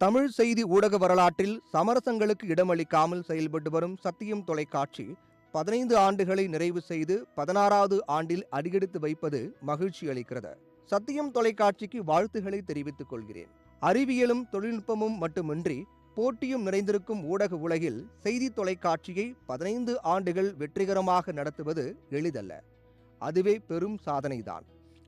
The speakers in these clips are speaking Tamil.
தமிழ் செய்தி ஊடக வரலாற்றில் சமரசங்களுக்கு இடமளிக்காமல் செயல்பட்டு வரும் சத்தியம் தொலைக்காட்சி 15 ஆண்டுகளை நிறைவு செய்து 16வது ஆண்டில் அடியெடுத்து வைப்பது மகிழ்ச்சி அளிக்கிறது. சத்தியம் தொலைக்காட்சிக்கு வாழ்த்துக்களை தெரிவித்துக் கொள்கிறேன். அறிவியலும் தொழில்நுட்பமும் மட்டுமின்றி போட்டியும் நிறைந்திருக்கும் ஊடக உலகில் செய்தி தொலைக்காட்சியை 15 ஆண்டுகள் வெற்றிகரமாக நடத்துவது எளிதல்ல. அதுவே பெரும் சாதனைதான்.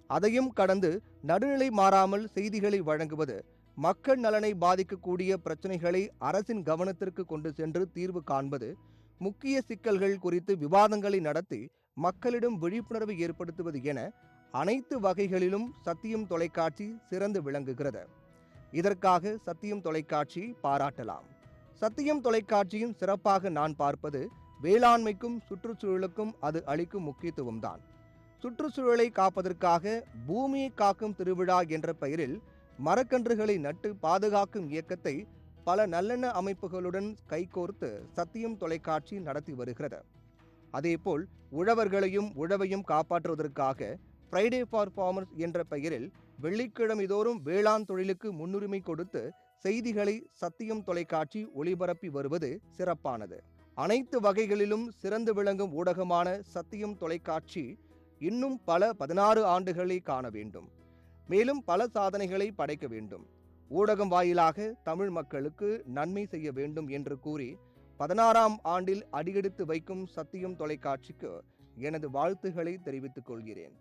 அதையும் கடந்து நடுநிலை மாறாமல் செய்திகளை வழங்குவது, மக்கள் நலனை பாதிக்கக்கூடிய பிரச்சனைகளை அரசின் கவனத்திற்கு கொண்டு சென்று தீர்வு காண்பது, முக்கிய சிக்கல்கள் குறித்து விவாதங்களை நடத்தி மக்களிடம் விழிப்புணர்வை ஏற்படுத்துவது என அனைத்து வகைகளிலும் சத்தியம் தொலைக்காட்சி சிறந்து விளங்குகிறது. இதற்காக சத்தியம் தொலைக்காட்சியை பாராட்டலாம். சத்தியம் தொலைக்காட்சியின் சிறப்பாக நான் பார்ப்பது வேளாண்மைக்கும் சுற்றுச்சூழலுக்கும் அது அளிக்கும் முக்கியத்துவம்தான். சுற்றுச்சூழலை காப்பதற்காக பூமியை காக்கும் திருவிழா என்ற பெயரில் மரக்கன்றுகளை நட்டு பாதுகாக்கும் இயக்கத்தை பல நல்லெண்ண அமைப்புகளுடன் கைகோர்த்து சத்தியம் தொலைக்காட்சி நடத்தி வருகிறது. அதேபோல் உழவர்களையும் உழவையும் காப்பாற்றுவதற்காக ஃப்ரைடே ஃபார் ஃபார்மர்ஸ் என்ற பெயரில் வெள்ளிக்கிழமை தோறும் வேளாண் தொழிலுக்கு முன்னுரிமை கொடுத்து செய்திகளை சத்தியம் தொலைக்காட்சி ஒளிபரப்பி வருவது சிறப்பானது. அனைத்து வகைகளிலும் சிறந்து விளங்கும் ஊடகமான சத்தியம் தொலைக்காட்சி இன்னும் பல 16 ஆண்டுகளை காண வேண்டும். மேலும் பல சாதனைகளை படைக்க வேண்டும். ஊடகம் வாயிலாக தமிழ் மக்களுக்கு நன்மை செய்ய வேண்டும் என்று கூறி 16ஆம் ஆண்டில் அடியெடுத்து வைக்கும் சத்தியம் தொலைக்காட்சிக்கு எனது வாழ்த்துக்களை தெரிவித்துக் கொள்கிறேன்.